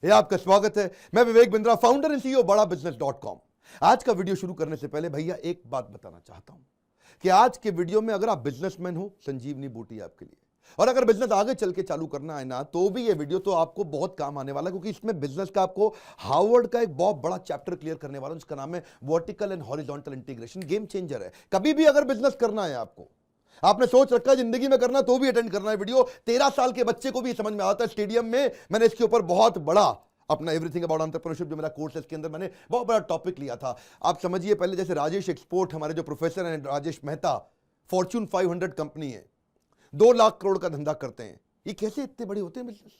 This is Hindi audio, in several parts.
ये आपका स्वागत है। मैं Vivek Bindra, founder and CEO बड़ा बिजनेस.com। आज का वीडियो शुरू करने से पहले भैया एक बात बताना चाहता हूं कि आज के वीडियो में अगर आप बिजनेसमैन हो, संजीवनी बूटी है आपके लिए। और अगर बिजनेस आगे चल के चालू करना है ना, तो भी ये वीडियो तो आपको बहुत काम आने वाला है, क्योंकि इसमें बिजनेस का आपको हार्वर्ड का एक बहुत बड़ा चैप्टर क्लियर करने वाला हूं, जिसका नाम है vertical and horizontal integration. Game changer है। कभी भी अगर बिजनेस करना है आपको, आपने सोच रखा है जिंदगी में करना, तो भी अटेंड करना है वीडियो। 13 साल के बच्चे को भी समझ में आता है। स्टेडियम में मैंने इसके ऊपर बहुत बड़ा अपना एवरीथिंग अबाउट एंटरप्रेन्योरशिप जो मेरा कोर्स है, इसके अंदर मैंने बहुत बड़ा टॉपिक लिया था। आप समझिए, पहले जैसे राजेश एक्सपोर्ट, हमारे जो प्रोफेसर हैं राजेश मेहता, फॉर्च्यून 500 कंपनी है, 2 लाख करोड़ का धंधा करते हैं। ये कैसे इतने बड़े होते हैं बिजनेस?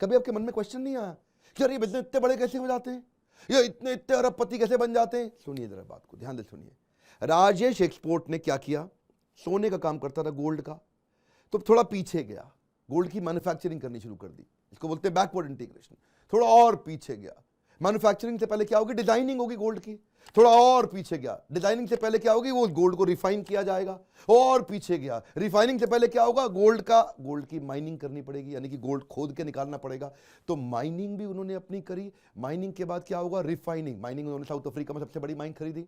कभी आपके मन में क्वेश्चन नहीं आया कि यार ये बिजनेस इतने बड़े कैसे हो जाते हैं, ये इतने इतने अरबपति कैसे बन जाते हैं? सुनिए जरा बात को ध्यान से सुनिए। राजेश एक्सपोर्ट ने क्या किया, सोने का काम करता था, गोल्ड का, तो थोड़ा पीछे गया, गोल्ड की मैन्युफैक्चरिंग करनी शुरू कर दी। इसको बोलते हैं बैकवर्ड इंटीग्रेशन। थोड़ा और पीछे गया, मैन्युफैक्चरिंग से पहले क्या होगी, डिजाइनिंग होगी गोल्ड की। थोड़ा और पीछे गया, डिजाइनिंग से पहले क्या होगी, वो गोल्ड को रिफाइन किया जाएगा। और पीछे गया, रिफाइनिंग से पहले क्या होगा, गोल्ड की माइनिंग करनी पड़ेगी, यानी कि गोल्ड खोद के निकालना पड़ेगा। तो माइनिंग भी उन्होंने अपनी करी। माइनिंग के बाद क्या होगा, रिफाइनिंग। माइनिंग उन्होंने साउथ अफ्रीका में सबसे बड़ी माइन खरीदी,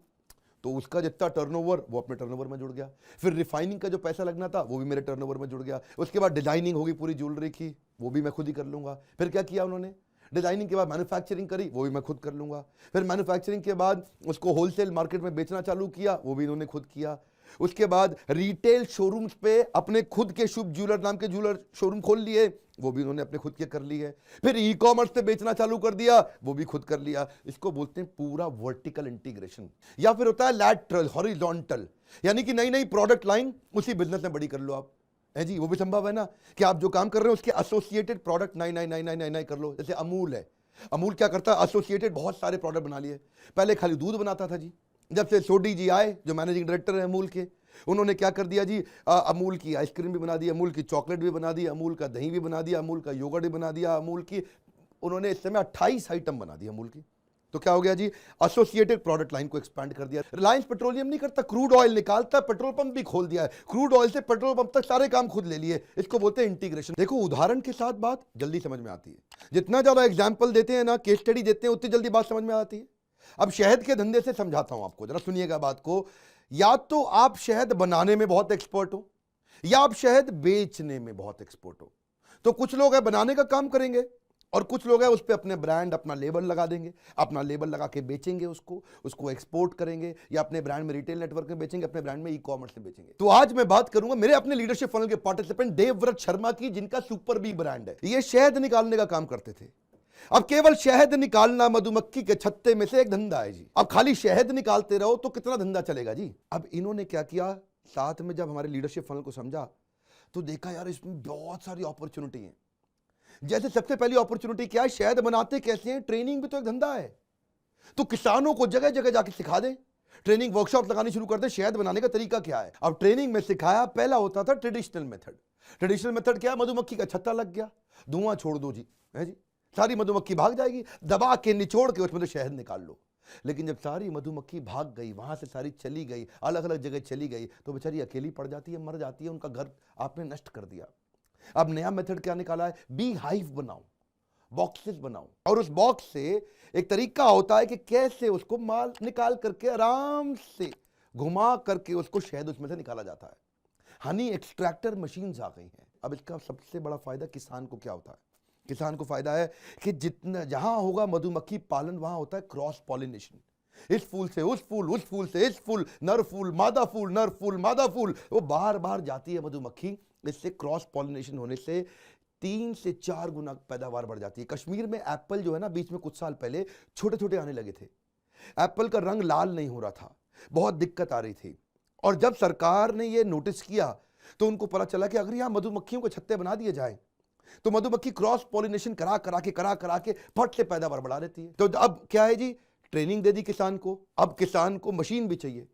तो उसका जितना टर्नओवर वो अपने टर्नओवर में जुड़ गया। फिर रिफाइनिंग का जो पैसा लगना था वो भी मेरे टर्नओवर में जुड़ गया। उसके बाद डिजाइनिंग होगी पूरी ज्वेलरी की, वो भी मैं खुद ही कर लूंगा। फिर क्या किया उन्होंने, डिजाइनिंग के बाद मैन्युफैक्चरिंग करी, वो भी मैं खुद कर लूंगा। फिर मैन्युफैक्चरिंग के बाद उसको होलसेल मार्केट में बेचना चालू किया, वो भी इन्होंने खुद किया। उसके बाद रिटेल शोरूम्स पे अपने खुद के शुभ ज्वेलर नाम के ज्वेलर शोरूम खोल लिए, वो भी उन्होंने अपने खुद के कर लिए। फिर ई कॉमर्स पे बेचना चालू कर दिया, वो भी खुद कर लिया। इसको बोलते हैं पूरा वर्टिकल इंटीग्रेशन, या फिर होता है लैटरल हॉरिजॉन्टल, यानी कि नई नई प्रोडक्ट लाइन उसी बिजनेस में बड़ी कर लो आप, है जी। वो भी संभव है ना कि आप जो काम कर रहे हो उसके एसोसिएटेड प्रोडक्ट नई कर लो। जैसे अमूल है, अमूल क्या करता है, एसोसिएटेड बहुत सारे प्रोडक्ट बना लिए। पहले खाली दूध बनाता था जी, जब से सोडी जी आए जो मैनेजिंग डायरेक्टर है अमूल के, उन्होंने क्या कर दिया जी, अमूल की आइसक्रीम भी बना दी, अमूल की चॉकलेट भी बना दी, अमूल का दही भी बना दिया, अमूल का योगर्ट भी बना दिया, अमूल की उन्होंने इस समय 28 आइटम बना दी अमूल की। तो क्या हो गया जी, एसोसिएटेड प्रोडक्ट लाइन को एक्सपैंड कर दिया। रिलायंस पेट्रोलियम नहीं करता, क्रूड ऑयल निकालता, पेट्रोल पंप भी खोल दिया है, क्रूड ऑयल से पेट्रोल पंप तक सारे काम खुद ले लिए। इसको बोलते हैं इंटीग्रेशन। देखो, उदाहरण के साथ बात जल्दी समझ में आती है। जितना ज्यादा एग्जाम्पल देते हैं ना, केस स्टडी देते हैं, उतनी जल्दी बात समझ में आती है। अब शहद के धंधे से समझाता हूं आपको, जरा सुनिएगा बात को। या तो आप शहद बनाने में बहुत एक्सपर्ट हो, या आप शहद बेचने में बहुत एक्सपर्ट हो। तो कुछ लोग है बनाने का काम करेंगे, और कुछ लोग है उस पर अपने ब्रांड, अपना लेबल लगा देंगे, अपना लेबल लगा के बेचेंगे, उसको एक्सपोर्ट करेंगे, या अपने ब्रांड में रिटेल नेटवर्क में बेचेंगे, अपने ब्रांड में ई कॉमर्स में बेचेंगे। तो आज मैं बात करूंगा मेरे अपने लीडरशिप फनल के पार्टिसिपेंट देवव्रत शर्मा की, जिनका सुपर बी ब्रांड है। ये शहद निकालने का काम करते थे। अब केवल शहद निकालना मधुमक्खी के छत्ते में से एक धंधा है जी। अब खाली शहद निकालते रहो तो कितना धंधा चलेगा जी। अब इन्होंने क्या किया, साथ में जब हमारे लीडरशिप फनल को समझा तो देखा यार इसमें बहुत सारी अपॉर्चुनिटी है। जैसे सबसे पहली अपॉर्चुनिटी क्या है, शहद बनाते कैसे हैं, ट्रेनिंग भी तो एक धंधा है। तो किसानों को जगह जगह जाके सिखा दें, ट्रेनिंग वर्कशॉप लगानी शुरू कर दें, शहद बनाने का तरीका क्या है। अब ट्रेनिंग में सिखाया, पहला होता था ट्रेडिशनल मेथड। ट्रेडिशनल मेथड क्या है, मधुमक्खी का छत्ता लग गया, धुआं छोड़ दो जी, है जी, सारी मधुमक्खी भाग जाएगी, दबा के निचोड़ के उसमें तो शहद निकाल लो। लेकिन जब सारी मधुमक्खी भाग गई, वहां से सारी चली गई, अलग अलग जगह चली गई, तो बेचारी अकेली पड़ जाती है, मर जाती है, उनका घर आपने नष्ट कर दिया। अब नया मेथड क्या निकाला है, बी हाइव बनाओ, बॉक्सेस बनाओ, और उस बॉक्स से एक तरीका होता है कि कैसे उसको माल निकाल करके आराम से घुमा करके उसको शहद उसमें से निकाला जाता है। हनी एक्सट्रैक्टर मशीन्स आ गई हैं। अब इसका सबसे बड़ा फायदा किसान को क्या होता है, किसान को फायदा है कि जितना जहां होगा मधुमक्खी पालन, वहां होता है क्रॉस पॉलिनेशन। इस फूल से उस फूल, उस फूल से इस फूल, नर फूल मादा फूल, नर फूल मादा फूल, वो बार बार जाती है मधुमक्खी। इससे क्रॉस पॉलिनेशन होने से 3 से 4 गुना पैदावार बढ़ जाती है। कश्मीर में एप्पल जो है ना, बीच में कुछ साल पहले छोटे छोटे आने लगे थे, एप्पल का रंग लाल नहीं हो रहा था, बहुत दिक्कत आ रही थी। और जब सरकार ने यह नोटिस किया तो उनको पता चला कि अगर यहां मधुमक्खियों के छत्ते बना दिए जाए तो मधुमक्खी क्रॉस पॉलिनेशन करा करा के फट से पैदावार बढ़ा लेती है। तो अब क्या है जी, ट्रेनिंग दे दी किसान को, अब किसान को मशीन भी चाहिए।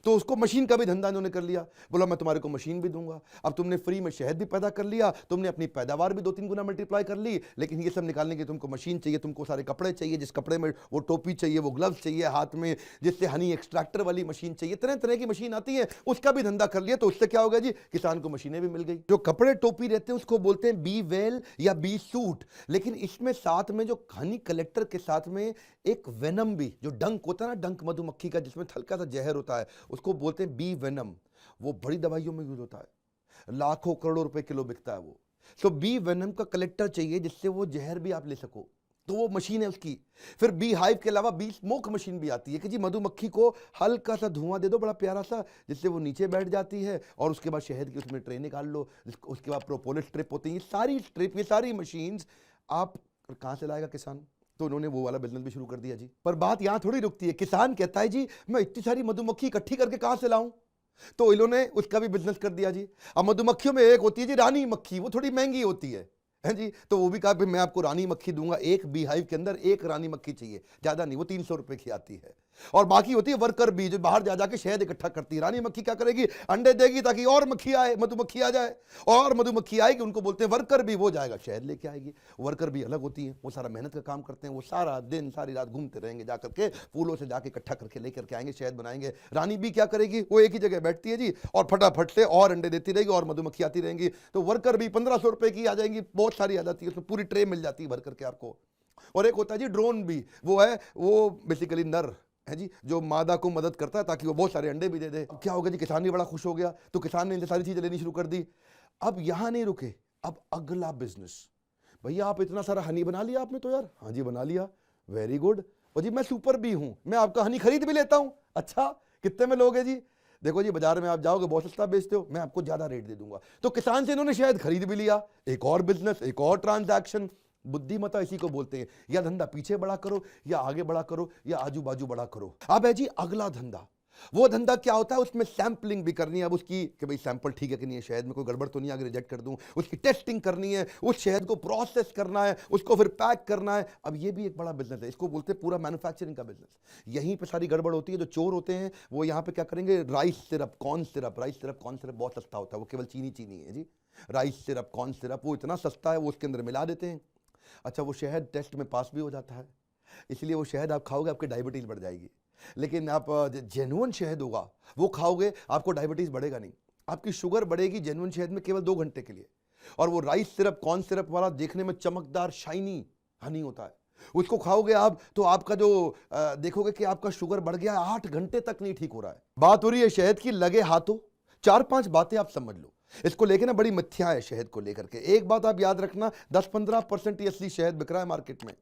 तो उसको मशीन का भी धंधा इन्होंने कर लिया। बोला मैं तुम्हारे को मशीन भी दूंगा। अब तुमने फ्री में शहद भी पैदा कर लिया, तुमने अपनी पैदावार भी 2-3 गुना मल्टीप्लाई कर ली, लेकिन ये सब निकालने के तुमको मशीन चाहिए, तुमको सारे कपड़े चाहिए, जिस कपड़े में वो टोपी चाहिए, वो ग्लव्स चाहिए हाथ में, जिससे हनी एक्सट्रैक्टर वाली मशीन चाहिए, तरह तरह की मशीन आती है, उसका भी धंधा कर लिया। तो उससे क्या हो गया जी, किसान को मशीनें भी मिल गई। जो कपड़े टोपी रहते हैं उसको बोलते हैं बी वेल या बी सूट, लेकिन इसमें साथ में जो हनी कलेक्टर के साथ में एक वेनम भी, जो डंक होता है ना, डंक मधुमक्खी का जिसमें हल्का सा जहर होता है, उसको बोलते हैं बी वेनम। वो बड़ी दवाइयों में यूज होता है, लाखों करोड़ों रुपए किलो बिकता है वो। तो बी वेनम का कलेक्टर चाहिए जिससे वो जहर भी आप ले सको, तो वो मशीन है उसकी। फिर बी हाइव के अलावा बी स्मोक मशीन भी आती है कि जी मधुमक्खी को हल्का सा धुआं दे दो बड़ा प्यारा सा, जिससे वो नीचे बैठ जाती है और उसके बाद शहद की उसमें ट्रे निकाल लो, उसके बाद प्रोपोलिस स्ट्रिप होती है। ये सारी स्ट्रिप, ये सारी मशीन्स आप कहां से लाएगा किसान? तो उन्होंने वो वाला बिजनेस भी शुरू कर दिया जी। पर बात यहां थोड़ी रुकती है। किसान कहता है जी मैं इतनी सारी मधुमक्खी इकट्ठी करके कहां से लाऊं? तो इन्होंने उसका भी बिजनेस कर दिया जी। अब मधुमक्खियों में एक होती है जी रानी मक्खी, वो थोड़ी महंगी होती है जी। तो वो भी कहा मैं आपको रानी मक्खी दूंगा, एक बी हाइव के अंदर एक रानी मक्खी चाहिए, ज्यादा नहीं, वो 300 रुपए की आती है। और बाकी होती है वर्कर बी, जो बाहर जा जाके शहद इकट्ठा करती है। रानी मक्खी क्या करेगी, अंडे देगी ताकि और मक्खी आए, मधुमक्खी आ जाए, और मधुमक्खी आएगी, उनको बोलते हैं वर्कर बी, वो जाएगा शहद लेके आएगी। वर्कर बी अलग होती है, वो सारा मेहनत का काम करते हैं, वो सारा दिन सारी रात घूमते रहेंगे, जाकर के फूलों से जाके इकट्ठा करके लेकर के आएंगे, शहद बनाएंगे। रानी बी क्या करेगी, वो एक ही जगह बैठती है जी और फटाफट से और अंडे देती रहेगी और मधुमक्खी आती रहेंगी। तो वर्कर बी 1500 रुपए की आ जाएंगी, बहुत सारी आ जाती है, उसमें पूरी ट्रे मिल जाती है भर करके आपको। और एक होता है जी ड्रोन बी, वो है वो बेसिकली नर है जी, जो मादा को मदद करता है ताकि वो बहुत सारे अंडे भी दे दे। क्या हो गया जी, किसान भी बड़ा खुश हो गया, तो किसान ने इनसे सारी चीजें लेनी शुरू कर दी। अब यहां नहीं रुके, अब अगला बिजनेस। भैया आप इतना सारा हनी बना लिया आपने? तो यार हाँ जी बना लिया, वेरी गुड। और जी मैं सुपर भी हूं, मैं आपका हनी खरीद भी लेता हूं। अच्छा कितने में लोगे जी? देखो जी बाजार में आप जाओगे बहुत सस्ता बेचते हो, मैं आपको ज्यादा रेट दे दूंगा। तो किसान से इन्होंने शायद खरीद भी लिया, एक और बिजनेस, एक और ट्रांजैक्शन। बुद्धिमत्ता इसी को बोलते हैं। या धंधा पीछे बड़ा करो, या आगे बड़ा करो, या आजू बाजू बड़ा करो। अब है जी अगला धंधा। वो धंधा क्या होता है, उसमें सैंपलिंग भी करनी है। अब उसकी कि भाई सैंपल ठीक है कि नहीं है, शहद में कोई गड़बड़ तो नहीं, अगर रिजेक्ट कर दूं, उसकी टेस्टिंग करनी है, उस शहद को प्रोसेस करना है, उसको फिर पैक करना है। अब ये भी एक बड़ा बिजनेस है, इसको बोलते हैं पूरा मैन्युफैक्चरिंग का बिजनेस। यहीं पे सारी गड़बड़ होती है। जो चोर होते हैं वो यहाँ पे क्या करेंगे, rice syrup, corn syrup, rice syrup, corn syrup बहुत सस्ता होता है, वो केवल चीनी चीनी है जी। राइस सिरप, कॉर्न सिरप, वो इतना सस्ता है, वो उसके अंदर मिला देते हैं। अच्छा वो शहद टेस्ट में पास भी हो जाता है, इसलिए वो शहद आप खाओगे आपकी डायबिटीज बढ़ जाएगी। लेकिन आप जेन्युइन शहद होगा वो खाओगे, आपको डायबिटीज बढ़ेगा नहीं, आपकी शुगर बढ़ेगी जेन्युइन शहद में केवल 2 घंटे के लिए। और वो राइस सिरप, कॉर्न सिरप वाला देखने में चमकदार शाइनी हनी होता है, उसको खाओगे आप तो आपका जो देखोगे कि आपका शुगर बढ़ गया, 8 घंटे तक नहीं ठीक हो रहा है। बात हो रही है शहद की, लगे हाथों। 4-5 बातें आप समझ लो इसको लेके ना, बड़ी मिथ्या है शहद को लेकर के। एक बात आप याद रखना, 10-15% ही असली शहद बिक रहा है मार्केट में।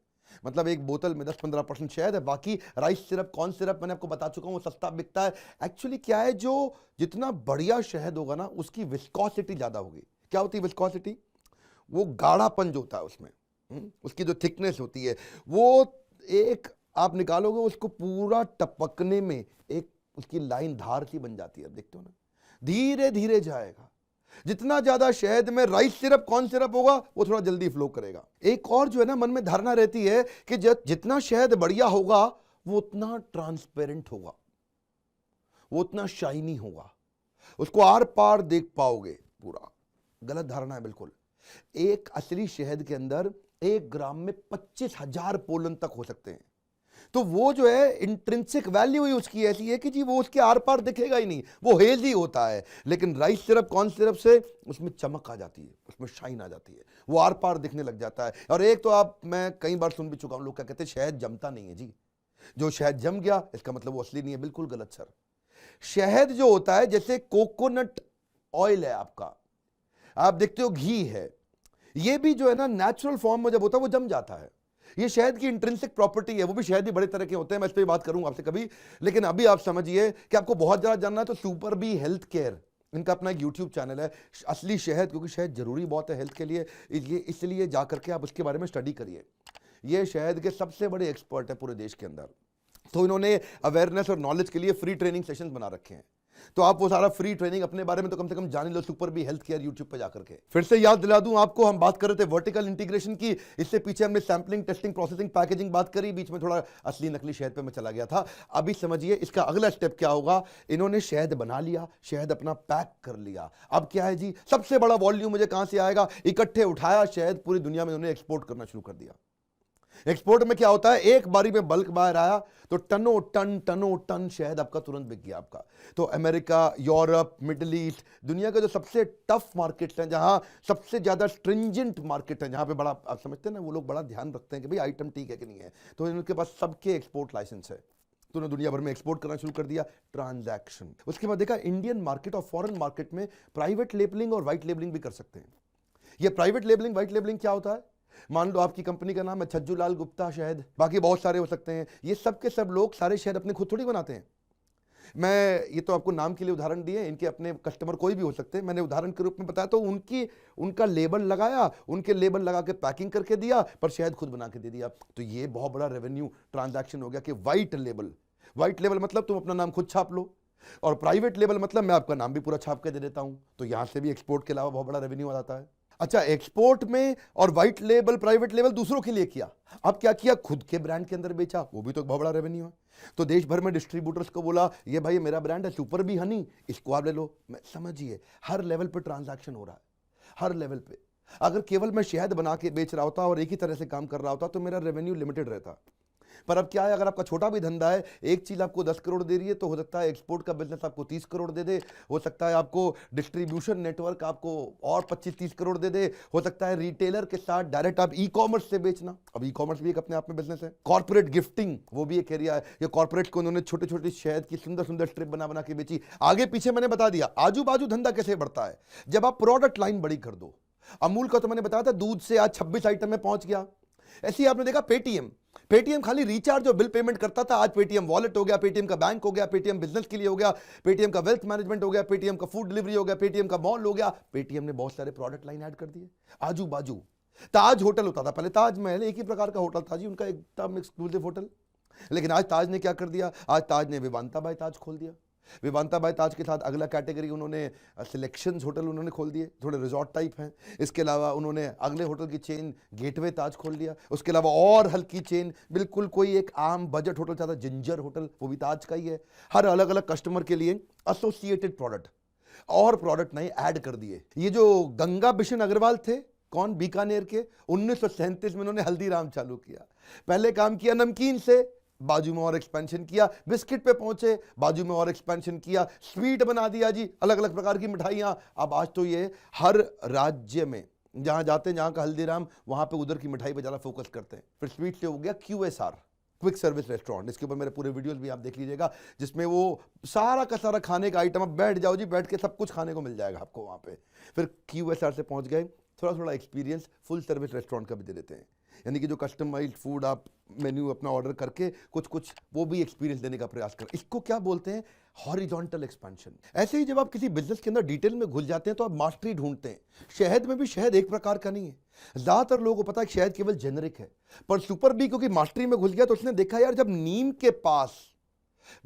मतलब एक बोतल में 10-15% शहद है, बाकी राइस सिरप, कॉर्न सिरप मैंने आपको बता चुका हूं वो सस्ता बिकता है। एक्चुअली क्या है, जो जितना बढ़िया शहद होगा ना उसकी विस्कोसिटी ज्यादा होगी। क्या होती है विस्कोसिटी? वो गाढ़ापन जो होता है उसमें, उसकी जो थिकनेस होती है, वो एक आप निकालोगे उसको पूरा टपकने में एक उसकी लाइन धार सी बन जाती है। देखते हो ना, धीरे धीरे जाएगा। जितना ज्यादा शहद में राइस सिरप, कॉर्न सिरप होगा वो थोड़ा जल्दी फ्लो करेगा। एक और जो है ना मन में धारणा रहती है कि जितना शहद बढ़िया होगा वो उतना ट्रांसपेरेंट होगा, वो उतना शाइनी होगा, उसको आर पार देख पाओगे पूरा। गलत धारणा है बिल्कुल। एक असली शहद के अंदर 1 ग्राम में 25,000 पोलन तक हो सकते हैं। तो वो जो है इंट्रिंसिक वैल्यू ही उसकी ऐसी है कि जी वो उसके आर पार दिखेगा ही नहीं, वो हेजी होता है। लेकिन राइस सिरप, कॉर्न सिरप से उसमें चमक आ जाती है, उसमें शाइन आ जाती है, वो आर पार दिखने लग जाता है। और एक तो आप, मैं कई बार सुन भी चुका हूं, लोग क्या कहते हैं शहद जमता नहीं है जी, जो शहद जम गया इसका मतलब वो असली नहीं है। बिल्कुल गलत सर। शहद जो होता है जैसे कोकोनट ऑयल है आपका, आप देखते हो घी है, ये भी जो है ना नेचुरल फॉर्म में जब होता है वो जम जाता है। ये शहद की इंट्रिंसिक प्रॉपर्टी है। वो भी शहद भी बड़े तरह के होते हैं, मैं इस पर बात करूंगा आपसे कभी। लेकिन अभी आप समझिए कि आपको बहुत ज्यादा जानना है तो सुपर बी हेल्थ केयर, इनका अपना एक यूट्यूब चैनल है, असली शहद, क्योंकि शहद जरूरी बहुत है हेल्थ के लिए, इसलिए जाकर के आप उसके बारे में स्टडी करिए। ये शहद के सबसे बड़े एक्सपर्ट है पूरे देश के अंदर। तो इन्होंने अवेयरनेस और नॉलेज के लिए फ्री ट्रेनिंग सेशंस बना रखे हैं। तो आप वो सारा फ्री ट्रेनिंग अपने बारे में तो कम से कम जान ही लो, super B health care YouTube पे जाकर के। फिर से याद दिला दूं आपको, हम बात कर रहे थे वर्टिकल इंटीग्रेशन की, इससे पीछे हमने सैंपलिंग, टेस्टिंग, प्रोसेसिंग, पैकेजिंग बात करी, बीच में थोड़ा असली नकली शहद पे मैं चला गया था। अभी समझिए इसका अगला स्टेप क्या होगा। इन्होंने शहद बना लिया, शहद अपना पैक कर लिया, अब क्या है जी, सबसे बड़ा वॉल्यूम मुझे कहां से आएगा, इकट्ठे उठाया शहद, पूरी दुनिया में उन्होंने एक्सपोर्ट करना शुरू कर दिया। एक्सपोर्ट में क्या होता है, एक बारी में बल्क बाहर आया तो टनों टन शहद आपका तुरंत बिक गया आपका। तो अमेरिका, यूरोप, मिडिल ईस्ट, दुनिया के जो सबसे टफ मार्केट्स हैं, जहां सबसे ज्यादा स्ट्रिंजेंट मार्केट है, जहां पे बड़ा आप समझते हैं ना, वो लोग बड़ा ध्यान रखते हैं कि भाई आइटम ठीक है कि नहीं है, तो इनके पास सबके एक्सपोर्ट लाइसेंस है, तो उन्होंने दुनिया भर में एक्सपोर्ट करना शुरू कर दिया। ट्रांजैक्शन, उसके बाद देखा इंडियन मार्केट और फॉरेन मार्केट में प्राइवेट लेबलिंग और व्हाइट लेबलिंग भी कर सकते हैं। ये प्राइवेट लेबलिंग, व्हाइट लेबलिंग क्या होता है, मान लो आपकी कंपनी का नाम है छज्जू लाल गुप्ता शहद, बाकी बहुत सारे हो सकते हैं, ये सब के सब लोग सारे शहद अपने खुद थोड़ी बनाते हैं। मैं ये तो आपको नाम के लिए उदाहरण दिए, इनके अपने कस्टमर कोई भी हो सकते हैं, मैंने उदाहरण के रूप में बताया। तो उनका लेबल लगाया, उनके लेबल लगा के पैकिंग करके दिया, पर शहद खुद बना के दे दिया। तो ये बहुत बड़ा रेवेन्यू ट्रांजैक्शन हो गया कि व्हाइट लेबल मतलब तुम अपना नाम खुद छाप लो, और प्राइवेट लेबल मतलब मैं आपका नाम भी पूरा छाप के दे देता हूं। तो यहां से भी एक्सपोर्ट के अलावा बहुत बड़ा रेवेन्यू आ जाता है। अच्छा, एक्सपोर्ट में और व्हाइट लेबल, प्राइवेट लेबल दूसरों के लिए किया, अब क्या किया, खुद के ब्रांड के अंदर बेचा, वो भी तो एक बहुत बड़ा रेवेन्यू है। तो देश भर में डिस्ट्रीब्यूटर्स को बोला, ये भाई मेरा ब्रांड है सुपर बी हनी, इसको आप ले लो। मैं समझिए हर लेवल पे ट्रांजैक्शन हो रहा है, हर लेवल पे। अगर केवल मैं शहद बना के बेच रहा होता और एक ही तरह से काम कर रहा होता तो मेरा रेवेन्यू लिमिटेड रहता। पर अब क्या है, अगर आपका छोटा भी धंधा है, एक चीज आपको 10 करोड़ दे रही है, तो हो सकता है एक्सपोर्ट का बिजनेस आपको 30 करोड़ दे दे, हो सकता है आपको डिस्ट्रीब्यूशन नेटवर्क आपको और 25-30 करोड़ दे दे, हो सकता है रिटेलर के साथ डायरेक्ट आप ई कॉमर्स से बेचना। अब ई कॉमर्स भी एक अपने आप में बिजनेस है। कॉर्पोरेट गिफ्टिंग, वो भी एक एरिया है। ये कॉर्पोरेट को उन्होंने छोटे छोटे शहद की सुंदर सुंदर स्ट्रिप बना बना के बेची। आगे पीछे मैंने बता दिया आजू बाजू धंधा कैसे बढ़ता है, जब आप प्रोडक्ट लाइन बड़ी कर दो। अमूल का तो मैंने बताया था, दूध से आज 26 आइटम में पहुंच गया। ऐसे ही आपने देखा पेटीएम खाली रिचार्ज और बिल पेमेंट करता था, आज पेटीएम वॉलेट हो गया, पेटीएम का बैंक हो गया, पेटीएम बिजनेस के लिए हो गया, पेटीएम का वेल्थ मैनेजमेंट हो गया, पेटीएम का फूड डिलीवरी हो गया, पेटीएम का मॉल हो गया। पेटीएम ने बहुत सारे प्रोडक्ट लाइन ऐड कर दिए आजू बाजू। ताज होटल होता था पहले, ताजमहल एक ही प्रकार का होटल था जी, उनका एकदम एक्सक्लूसिव होटल। लेकिन आज ताज ने क्या कर दिया, आज ताज ने विवांता बाय ताज खोल दिया। विवांता बाय ताज के साथ अगला कैटेगरी उन्होंने सिलेक्शंस होटल उन्होंने खोल दिए, थोड़े रिजॉर्ट टाइप हैं। इसके अलावा उन्होंने अगले होटल की चेन गेटवे ताज खोल दिया। उसके अलावा और हल्की चेन, बिल्कुल कोई एक आम बजट होटल चाहता, जिंजर होटल, वो भी ताज का ही है। हर अलग अलग कस्टमर के लिए एसोसिएटेड प्रोडक्ट और प्रोडक्ट नए ऐड कर दिए। ये जो गंगा बिशन अग्रवाल थे, कौन, बीकानेर के, 1937 में उन्होंने हल्दीराम चालू किया। पहले काम किया नमकीन से, बाजू में और एक्सपेंशन किया, बिस्किट पे पहुंचे, बाजू में और एक्सपेंशन किया, स्वीट बना दिया जी, अलग अलग प्रकार की मिठाइयां। अब आज तो ये हर राज्य में जहां जाते हैं, जहां का हल्दीराम, वहां पे उधर की मिठाई पे ज्यादा फोकस करते हैं। फिर स्वीट से हो गया QSR, क्विक सर्विस रेस्टोरेंट। इसके ऊपर मेरे पूरे वीडियोस भी आप देख लीजिएगा, जिसमें वो सारा का सारा खाने का आइटम, अब बैठ जाओ जी, बैठ के सब कुछ खाने को मिल जाएगा आपको वहां पे। फिर QSR से पहुंच गए, थोड़ा थोड़ा एक्सपीरियंस फुल सर्विस रेस्टोरेंट का भी दे देते हैं, यानी कि जो कस्टमाइज्ड फूड आप मेन्यू अपना ऑर्डर करके कुछ वो भी एक्सपीरियंस देने का प्रयास करें। इसको क्या बोलते हैं, हॉरिजॉन्टल एक्सपेंशन। ऐसे ही जब आप किसी बिजनेस के अंदर डिटेल में घुस जाते हैं तो आप मास्टरी ढूंढते हैं। शहद में भी शहद एक प्रकार का नहीं है, ज्यादातर लोगों को पता है कि शहद केवल जेनरिक है, पर सुपर बी क्योंकि मास्टरी में घुस गया तो उसने देखा यार, जब नीम के पास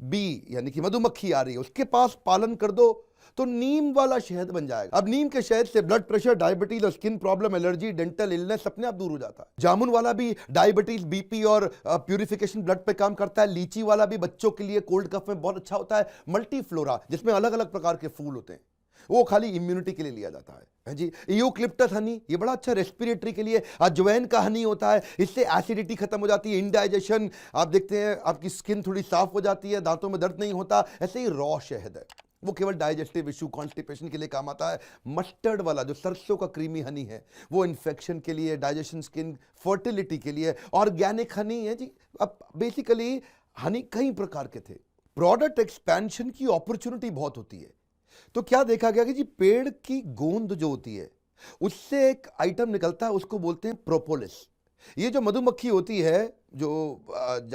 बी यानी कि मधुमक्खी आ रही है, उसके पास पालन कर दो तो नीम वाला शहद बन जाएगा। अब नीम के शहद से ब्लड प्रेशर, डायबिटीज और skin problem, allergy, dental illness अपने आप दूर हो जाता है। जामुन वाला भी डायबिटीज, बीपी और प्यूरिफिकेशन ब्लड पे काम करता है। लीची वाला भी बच्चों के लिए कोल्ड कफ में बहुत अच्छा होता है। मल्टीफ्लोरा, जिसमें अलग अलग प्रकार के फूल होते हैं, वो खाली इम्यूनिटी के लिए लिया जाता है जी। यूक्लिप्टस हनी, ये बड़ा अच्छा रेस्पिरेटरी के लिए। अजवाइन का हनी होता है, इससे एसिडिटी खत्म हो जाती है, इंडाइजेशन, आप देखते हैं आपकी स्किन थोड़ी साफ हो जाती है, दांतों में दर्द नहीं होता। ऐसे ही रॉ शहद है, वो केवल डाइजेस्टिव इशू, कॉन्स्टिपेशन के लिए काम आता है। मस्टर्ड वाला जो सरसों का क्रीमी हनी है, वो इन्फेक्शन के लिए, डाइजेशन, स्किन, फर्टिलिटी के लिए। ऑर्गेनिक हनी है जी। अब बेसिकली हनी कई प्रकार के थे। प्रोडक्ट एक्सपेंशन की अपॉर्चुनिटी बहुत होती है। तो क्या देखा गया कि जी पेड़ की गोंद जो होती है, उससे एक आइटम निकलता है, उसको बोलते हैं प्रोपोलिस। ये जो मधुमक्खी होती है, जो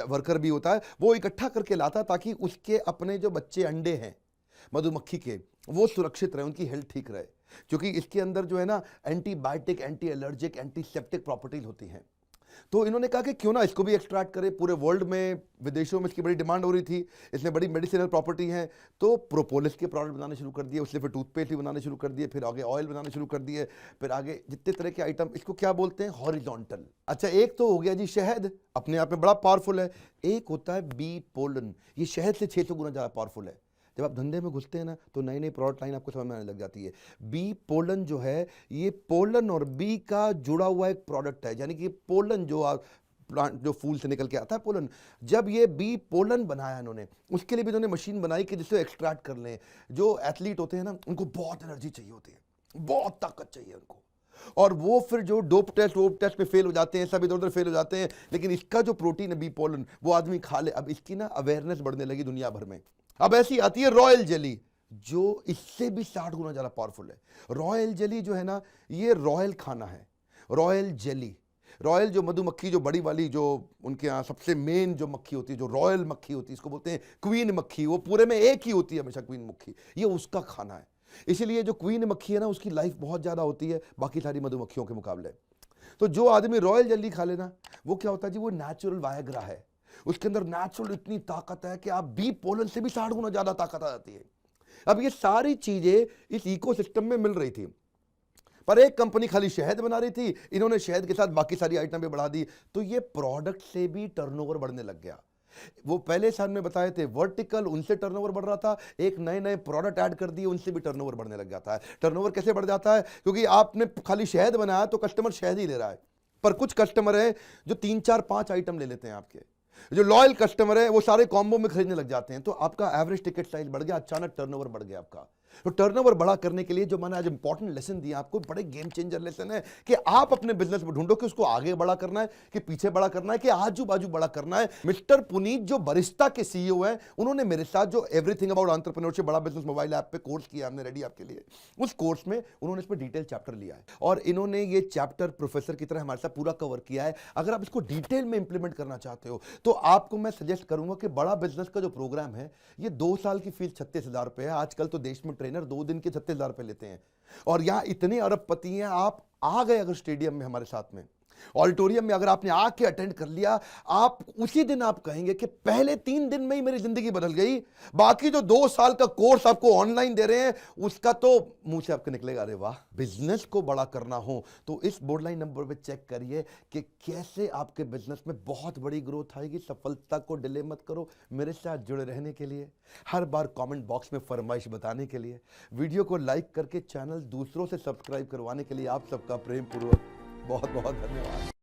वर्कर भी होता है, वो इकट्ठा करके लाता है ताकि उसके अपने जो बच्चे अंडे हैं मधुमक्खी के, वो सुरक्षित रहे, उनकी हेल्थ ठीक रहे। क्योंकि इसके अंदर जो है ना, antibiotic, anti allergic, antiseptic properties होती हैं। तो इन्होंने कहा कि क्यों ना इसको भी एक्सट्रैक्ट करें। पूरे वर्ल्ड में, विदेशों में इसकी बड़ी डिमांड हो रही थी, इसमें बड़ी मेडिसिनल प्रॉपर्टी है। तो प्रोपोलिस के प्रोडक्ट बनाने शुरू कर दिए, उससे फिर टूथपेस्ट भी बनाने शुरू कर दिए, फिर आगे ऑयल बनाने शुरू कर दिए, फिर आगे जितने तरह के आइटम, इसको क्या बोलते हैं, हॉरिजॉन्टल। अच्छा, एक तो हो गया जी शहद, अपने आप में बड़ा पावरफुल है। एक होता है बी पोलन, ये शहद से 600 गुना ज़्यादा पावरफुल है। जब आप धंधे में घुसते हैं ना, तो नई नई प्रोडक्ट लाइन आपको समझ में आने लग जाती है। बी पोलन जो है, ये पोलन और बी का जुड़ा हुआ एक प्रोडक्ट है, यानी कि पोलन जो प्लांट, जो फूल से निकल के आता है पोलन, जब ये बी पोलन बनाया इन्होंने, उसके लिए भी इन्होंने मशीन बनाई कि जिससे एक्सट्रैक्ट कर लें। जो एथलीट होते हैं ना, उनको बहुत एनर्जी चाहिए होती है, बहुत ताकत चाहिए उनको, और वो फिर जो डोप टेस्ट में फेल हो जाते हैं, सब इधर उधर फेल हो जाते हैं। लेकिन इसका जो प्रोटीन है बी पोलन, वो आदमी खा ले। अब इसकी ना अवेयरनेस बढ़ने लगी दुनिया भर में। अब ऐसी आती है रॉयल जेली, जो इससे भी 60 गुना ज़्यादा पावरफुल है। रॉयल जेली जो है ना, ये रॉयल खाना है, रॉयल जेली। रॉयल जो मधुमक्खी, जो बड़ी वाली, जो उनके यहाँ सबसे मेन जो मक्खी होती है, जो रॉयल मक्खी होती है, इसको बोलते हैं क्वीन मक्खी। वो पूरे में एक ही होती है हमेशा, क्वीन मक्खी, ये उसका खाना है। इसीलिए जो क्वीन मक्खी है ना, उसकी लाइफ बहुत ज़्यादा होती है बाकी सारी मधुमक्खियों के मुकाबले। तो जो आदमी रॉयल जेली खा लेना, वो क्या होता है जी, वो नेचुरल वायग्रा है। उसके अंदर नेचुरल इतनी ताकत है कि आप बी पोलन से भी 60 गुना ज़्यादा ताकत आ जाती है। अब ये सारी चीज़ें इस इकोसिस्टम में मिल रही थी, पर एक कंपनी खाली शहद बना रही थी, इन्होंने शहद के साथ बाकी सारी आइटम भी बढ़ा दी, तो ये प्रोडक्ट से भी टर्नओवर बढ़ने लग गया। वो पहले साल में बताए थे वर्टिकल, उनसे टर्नओवर बढ़ रहा था, एक नए नए प्रोडक्ट ऐड कर दिए, उनसे भी टर्नओवर बढ़ने लग जाता है। टर्नओवर कैसे बढ़ जाता है? क्योंकि आपने खाली शहद बनाया तो कस्टमर शहद ही ले रहा है, पर कुछ कस्टमर है जो 3 4 5 आइटम ले लेते हैं आपके। जो लॉयल कस्टमर है वो सारे कॉम्बो में खरीदने लग जाते हैं, तो आपका एवरेज टिकट साइज बढ़ गया, अचानक टर्नओवर बढ़ गया आपका। तो टर्नओवर बड़ा करने के लिए जो मैंने आज इंपॉर्टेंट लेसन दिया आपको, बड़े गेम चेंजर लेसन है कि आप अपने बिजनेस में ढूंढो कि उसको आगे बड़ा करना है, कि पीछे बड़ा करना है, कि आजू बाजू बड़ा करना है। मिस्टर पुनीत जो बरिस्ता के सीईओ हैं, उन्होंने मेरे साथ जो एवरीथिंग अबाउट एंटरप्रेन्योरशिप बड़ा बिजनेस मोबाइल ऐप पे कोर्स किया हमने रेडी आपके लिए, उस कोर्स में उन्होंने इस पर डिटेल चैप्टर लिया है, और इन्होंने ये चैप्टर प्रोफेसर की तरह हमारे साथ पूरा कवर किया है। अगर आप इसको डिटेल में इंप्लीमेंट करना चाहते हो तो आपको मैं सजेस्ट करूंगा कि बड़ा बिजनेस का जो प्रोग्राम है, ये 2 साल की फीस 36,000 रुपए है। आजकल तो देश में ट्रेनर 2 दिन के 36,000 रुपए लेते हैं, और यहां इतने अरबपति हैं। आप आ गए अगर स्टेडियम में हमारे साथ में, ऑडिटोरियम में अगर आपने आके अटेंड कर लिया, आप उसी दिन आप कहेंगे कि पहले 3 दिन में ही मेरी जिंदगी बदल गई। बाकी जो 2 साल का कोर्स आपको ऑनलाइन दे रहे हैं, उसका तो मुंह से आपके निकलेगा अरे वाह। बिजनेस को बड़ा करना हो तो इस बोर्ड लाइन नंबर पे चेक करिए कि कैसे आपके बिजनेस में बहुत बड़ी ग्रोथ आएगी। सफलता को डिले मत करो। मेरे साथ जुड़े रहने के लिए, हर बार कमेंट बॉक्स में फरमाइश बताने के लिए, वीडियो को लाइक करके चैनल दूसरों से सब्सक्राइब करवाने के लिए आप सबका प्रेम पूर्वक बहुत बहुत धन्यवाद।